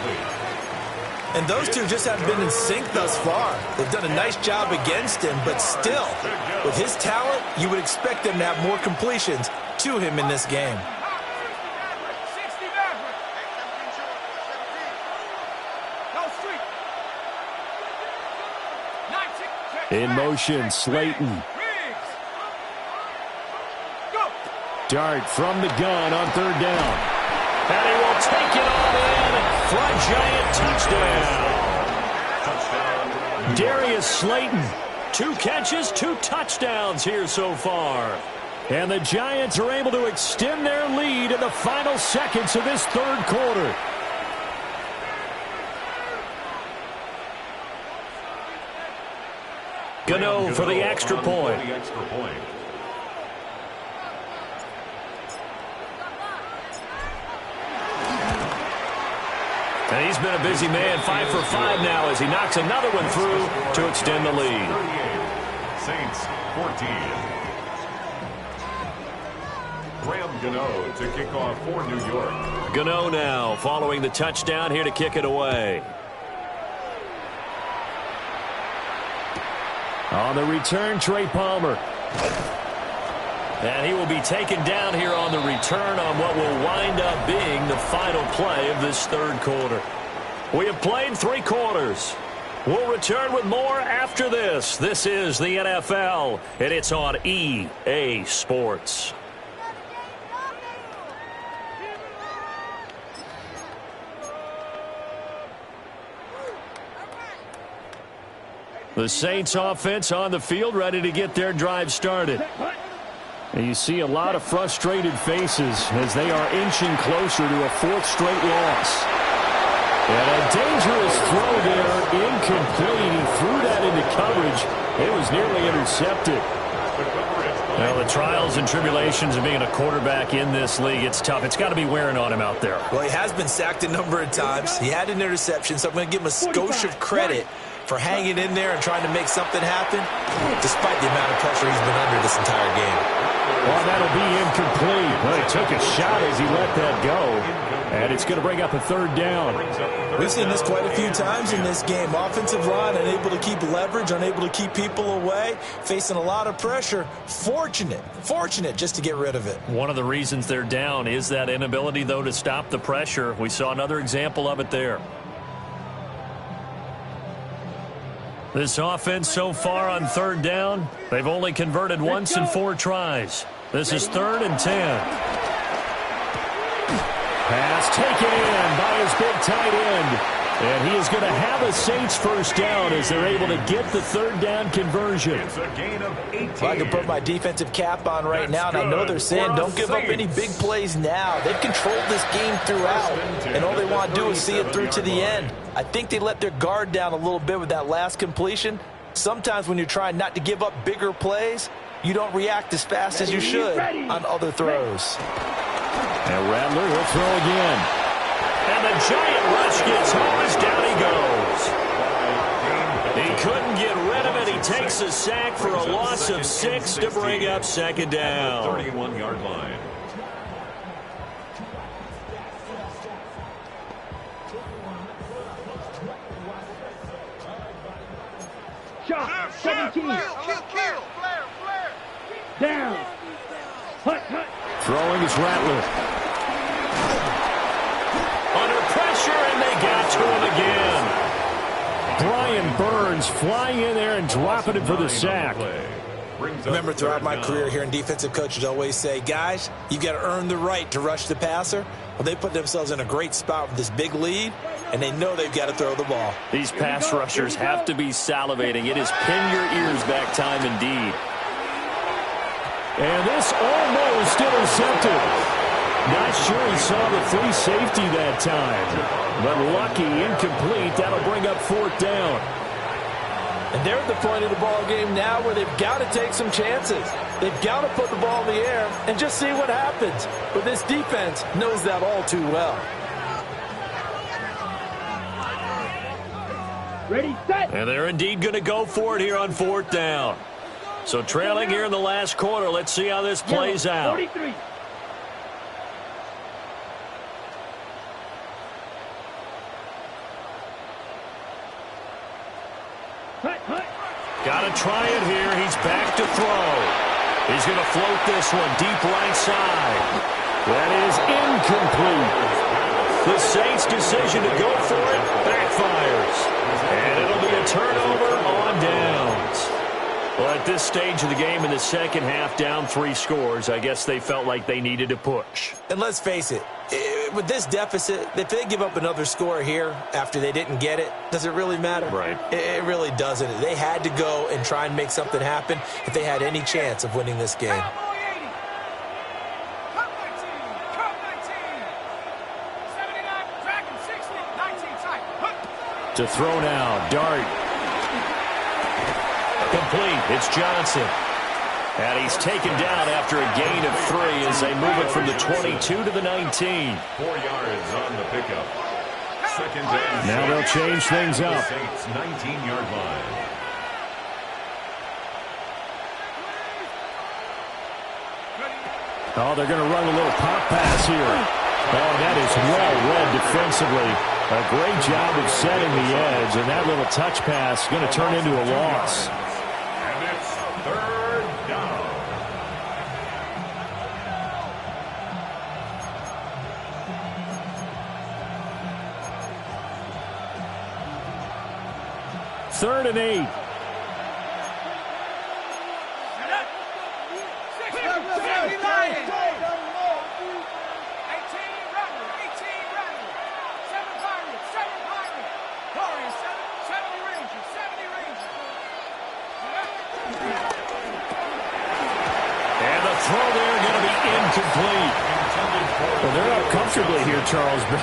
S6: And those two just haven't been in sync thus far. They've done a nice job against him, but still, with his talent, you would expect them to have more completions to him in this game.
S5: 60 backward. Go street. 19.
S1: In motion, Slayton.
S5: Go.
S1: Dart from the gun on 3rd down. And he will take it all in for a Giant touchdown. Darius Slayton, 2 catches, 2 touchdowns here so far. And the Giants are able to extend their lead in the final seconds of this 3rd quarter. Gano for the extra point. And he's been a busy man, 5 for 5 now as he knocks another one through to extend the lead.
S3: 38, Saints 14. Graham Gano to kick off for New York.
S1: Gano now following the touchdown here to kick it away. On the return, Trey Palmer. And he will be taken down here on the return on what will wind up being the final play of this 3rd quarter. We have played 3 quarters. We'll return with more after this. This is the NFL, and it's on EA Sports. The Saints offense on the field, ready to get their drive started. And you see a lot of frustrated faces as they are inching closer to a 4th straight loss. And a dangerous throw there, incomplete. He threw that into coverage. It was nearly intercepted. Well, the trials and tribulations of being a quarterback in this league, it's tough. It's got to be wearing on him out there.
S6: Well, he has been sacked a number of times. He had an interception, so I'm going to give him a skosh of credit for hanging in there and trying to make something happen, despite the amount of pressure he's been under this entire game.
S1: Well, that'll be incomplete. Well, he took a shot as he let that go. And it's going to bring up a 3rd down.
S6: We've seen this quite a few times in this game. Offensive line unable to keep leverage, unable to keep people away, facing a lot of pressure. Fortunate just to get rid of it.
S1: One of the reasons they're down is that inability, though, to stop the pressure. We saw another example of it there. This offense so far on 3rd down, they've only converted once in 4 tries. This is 3rd and 10. Pass taken in by his big tight end. And he is going to have a Saints first down as they're able to get the 3rd down conversion.
S3: It's a gain of 18.
S6: Well, I can put my defensive cap on right now, and I know they're saying don't give up any big plays now. They've controlled this game throughout, and all they want to do is see it through to the end. I think they let their guard down a little bit with that last completion. Sometimes when you're trying not to give up bigger plays, you don't react as fast as you should on other throws.
S1: And Rattler will throw again. And the Giant rush gets home as down he goes. He couldn't get rid of it. He takes a sack for a loss of 6 to bring up second down.
S3: 31-yard line.
S5: Shot. 17. Down. Hut.
S2: Throwing is Rattler.
S1: Under pressure, and they got to him again.
S2: Brian Burns flying in there and dropping it for the sack.
S4: Remember, throughout my career here in defensive coaches always say, guys, you got to earn the right to rush the passer. Well, they put themselves in a great spot with this big lead, and they know they've got to throw the ball.
S1: These pass rushers have to be salivating. It is pin your ears back time indeed.
S2: And this almost intercepted. Not sure he saw the free safety that time. But lucky, incomplete. That'll bring up 4th down.
S6: And they're at the point of the ball game now where they've got to take some chances. They've got to put the ball in the air and just see what happens. But this defense knows that all too well.
S5: Ready, set.
S1: And they're indeed going to go for it here on 4th down. So trailing here in the last quarter. Let's see how this plays out.
S5: 43.
S1: Got to try it here. He's back to throw. He's going to float this one deep right side.
S2: That is incomplete.
S1: The Saints' decision to go for it backfires. And it'll be a turnover on downs. Well, at this stage of the game in the second half, down 3 scores, I guess they felt like they needed to push.
S4: And let's face it, with this deficit, if they give up another score here after they didn't get it, does it really matter?
S1: Right.
S4: It really doesn't. They had to go and try and make something happen if they had any chance of winning this game.
S2: To throw now, Dart.
S1: Complete. It's Johnson. And he's taken down after a gain of 3 as they move it from the 22 to the 19.
S3: 4 yards on the pickup. Second and
S2: Now they'll change things up.
S3: Saints 19-yard line.
S2: Oh, they're going to run a little pop pass here. Oh, that is well read defensively. A great job of setting the edge, and that little touch pass is going to turn into a loss.
S3: And it's 3rd down.
S2: Third and 8.
S1: Throw there going to be incomplete.
S2: Well, they're up comfortably here, Charles, but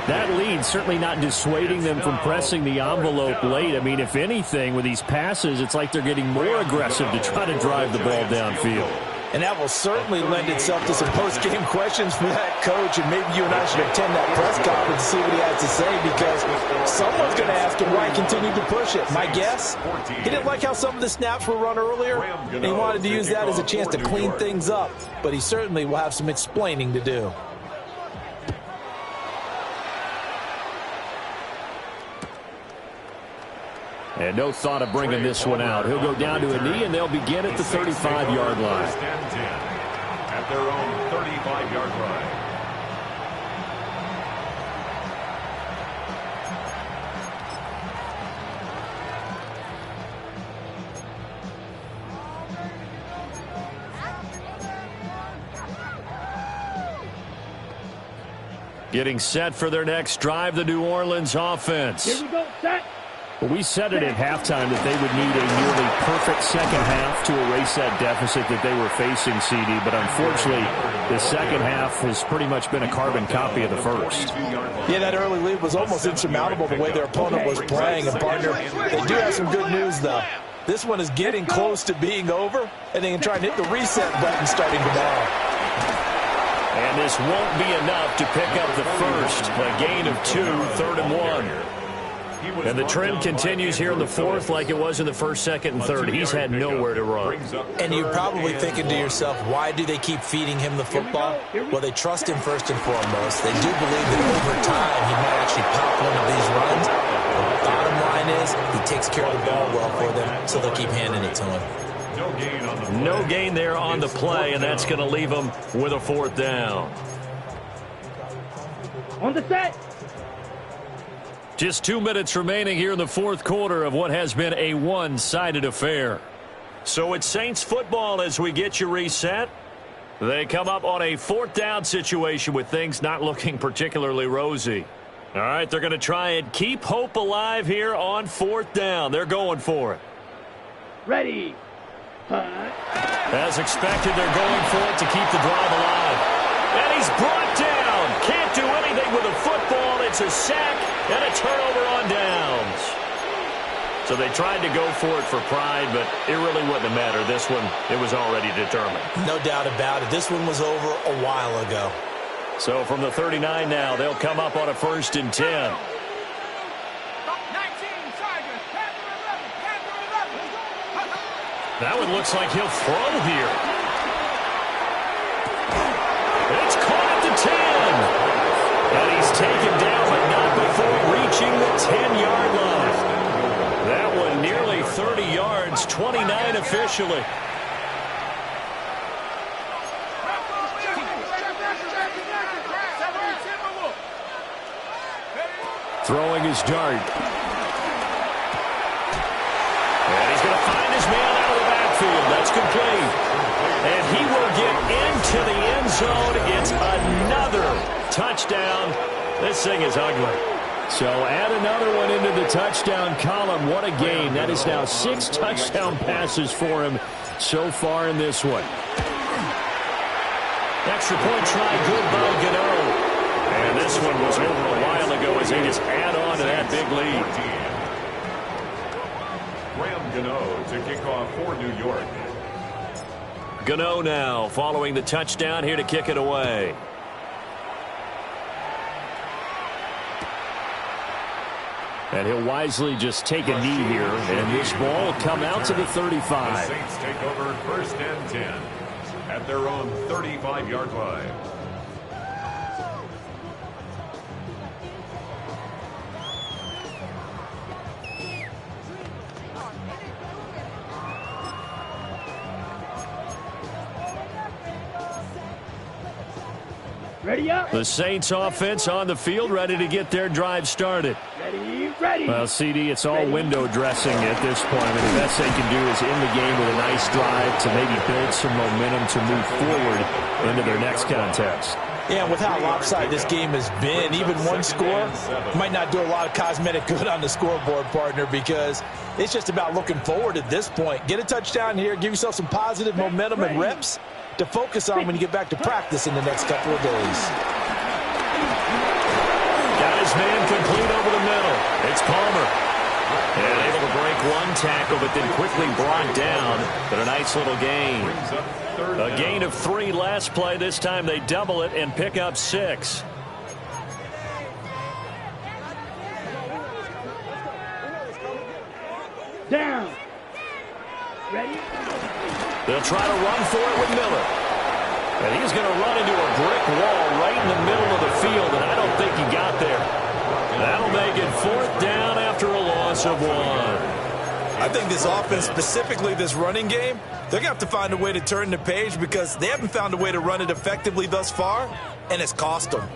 S2: that lead certainly not dissuading them from pressing the envelope late. I mean, if anything, with these passes, it's like they're getting more aggressive to try to drive the ball downfield.
S6: And that will certainly lend itself to some post-game questions for that coach, and maybe you and I should attend that press conference to see what he has to say, because someone's going to ask him why he continued to push it. My guess, he didn't like how some of the snaps were run earlier, and he wanted to use that as a chance to clean things up, but he certainly will have some explaining to do.
S2: And no thought of bringing this one out. He'll go down to a knee, and they'll begin at the 35-yard line.
S3: At their own 35-yard line.
S1: Getting set for their next drive, the New Orleans offense.
S5: Here we go, set.
S2: Well, we said it at halftime that they would need a nearly perfect second half to erase that deficit that they were facing, CD. But unfortunately, the second half has pretty much been a carbon copy of the first.
S6: Yeah, that early lead was almost insurmountable the way their opponent was playing. And, partner, they do have some good news, though. This one is getting close to being over, and they can try and hit the reset button starting tomorrow.
S1: And this won't be enough to pick up the first. A gain of 2, 3rd and 1. And the trend continues here in the fourth like it was in the first, second, and third. He's had nowhere to run.
S4: And you're probably thinking to yourself, why do they keep feeding him the football? Well, they trust him first and foremost. They do believe that over time he might actually pop one of these runs. The bottom line is he takes care of the ball well for them, so they'll keep handing it to him.
S1: No gain there on the play, and that's going to leave him with a fourth down.
S5: On the set.
S1: Just 2 minutes remaining here in the fourth quarter of what has been a one-sided affair. So it's Saints football as we get you reset. They come up on a fourth down situation with things not looking particularly rosy. All right, they're going to try and keep hope alive here on fourth down. They're going for it.
S5: Ready.
S1: As expected, they're going for it to keep the drive alive. And he's brought down. Can't do anything with a football. It's a sack and a turnover on downs. So they tried to go for it for pride, but it really wouldn't have mattered. This one, it was already determined.
S4: No doubt about it. This one was over a while ago.
S1: So from the 39 now, they'll come up on a 1st and 10. That one looks like he'll throw here. It's caught at the 10. And he's taken down, but not before reaching the 10-yard line. That one nearly 30 yards, 29 officially. Throwing his dart. And he's going to find his man out of the backfield. That's complete. And he will get into the end zone. It's another touchdown. This thing is ugly. So add another one into the touchdown column. What a game. That is now 6 touchdown passes for him so far in this one. Extra point try good by Gano. And this one was over a while ago as they just add on to that big lead.
S3: Gano to kick off for New York.
S1: Gano now following the touchdown here to kick it away. And he'll wisely just take a knee here, and this ball will come out to the 35.
S3: The Saints take over 1st and 10 at their own 35-yard line.
S5: Ready up.
S1: The Saints offense on the field, ready to get their drive started.
S5: Ready.
S1: Well, CD, it's all window dressing at this point. I mean, the best they can do is end the game with a nice drive to maybe build some momentum to move forward into their next contest.
S4: Yeah, with how lopsided this game has been, even one score might not do a lot of cosmetic good on the scoreboard, partner, because it's just about looking forward at this point. Get a touchdown here, give yourself some positive momentum and reps to focus on when you get back to practice in the next couple of days.
S1: Got his man complete over the middle. It's Palmer. And able to break one tackle, but then quickly brought down. But a nice little gain. A gain of 3 last play. This time they double it and pick up 6.
S5: Down. Ready.
S1: They'll try to run for it with Miller. And he's going to run into a brick wall right in the middle of the field, and I don't think he got there. That'll make it 4th down after a loss of 1.
S4: I think this offense, specifically this running game, they're going to have to find a way to turn the page because they haven't found a way to run it effectively thus far, and it's cost them.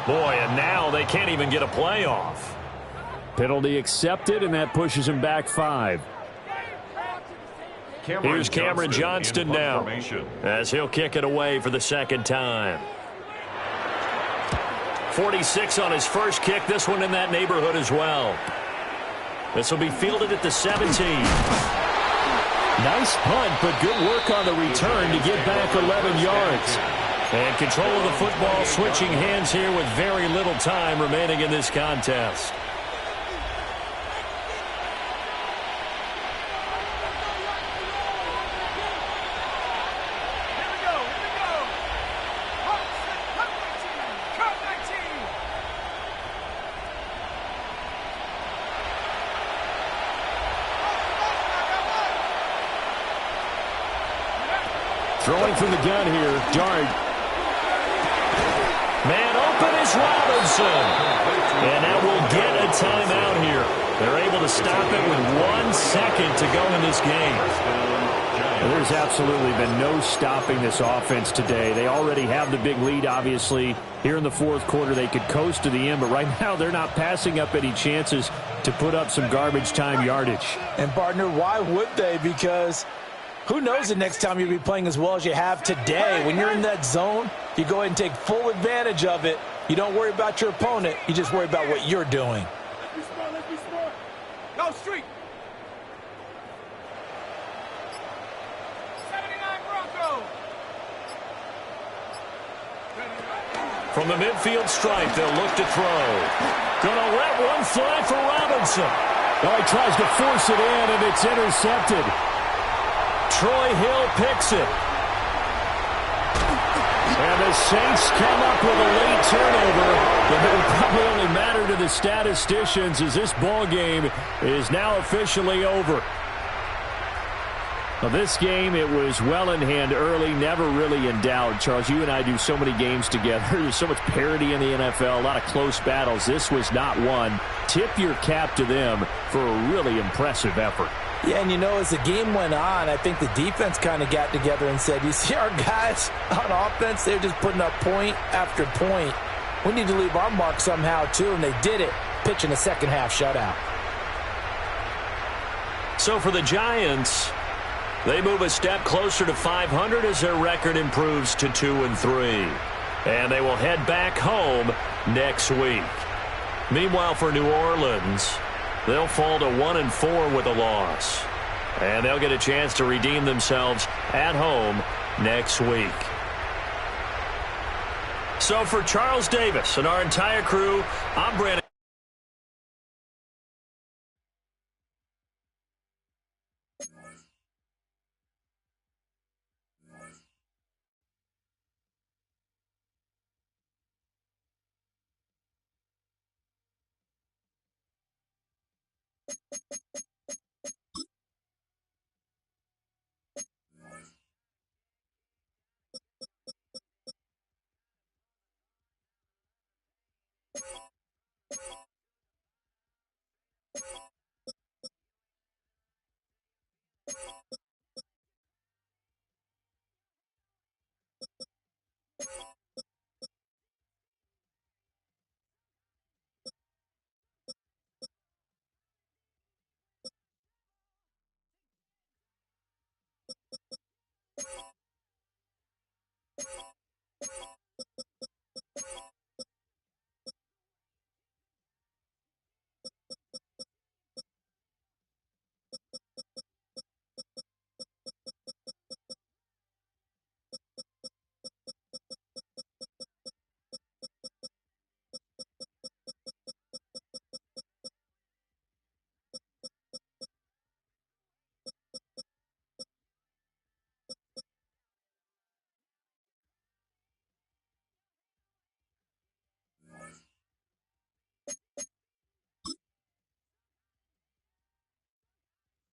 S1: Boy, and now they can't even get a playoff. Penalty accepted, and that pushes him back 5. Here's Cameron Johnston now as he'll kick it away for the second time. 46 on his first kick. This one in that neighborhood as well. This will be fielded at the 17. Nice punt, but good work on the return to get back 11 yards. And control of the football switching hands here with very little time remaining in this contest. Throwing from the gun here, Dart. Man open is Robinson. And that will get a timeout here. They're able to stop it with 1 second to go in this game.
S2: There's absolutely been no stopping this offense today. They already have the big lead, obviously. Here in the fourth quarter, they could coast to the end, but right now they're not passing up any chances to put up some garbage time yardage.
S6: And, partner, why would they? Because who knows the next time you'll be playing as well as you have today. When you're in that zone, you go ahead and take full advantage of it. You don't worry about your opponent. You just worry about what you're doing.
S5: Let's be smart. Let's be smart. Go, street. 79 Broncos.
S1: From the midfield stripe, they'll look to throw. Gonna let one fly for Robinson.
S2: Oh, he tries to force it in, and it's intercepted.
S1: Troy Hill picks it.
S2: And the Saints come up with a late turnover, but it will probably only matter to the statisticians as this ball game is now officially over. Well, this game, it was well in hand early, never really in doubt. Charles, you and I do so many games together. There's so much parity in the NFL, a lot of close battles. This was not one. Tip your cap to them for a really impressive effort.
S6: Yeah, and you know, as the game went on, I think the defense kind of got together and said, you see our guys on offense, they're just putting up point after point. We need to leave our mark somehow, too, and they did it, pitching a second-half shutout.
S1: So for the Giants, they move a step closer to 500 as their record improves to 2-3. And they will head back home next week. Meanwhile, for New Orleans, they'll fall to 1-4 with a loss. And they'll get a chance to redeem themselves at home next week. So for Charles Davis and our entire crew, I'm Brandon.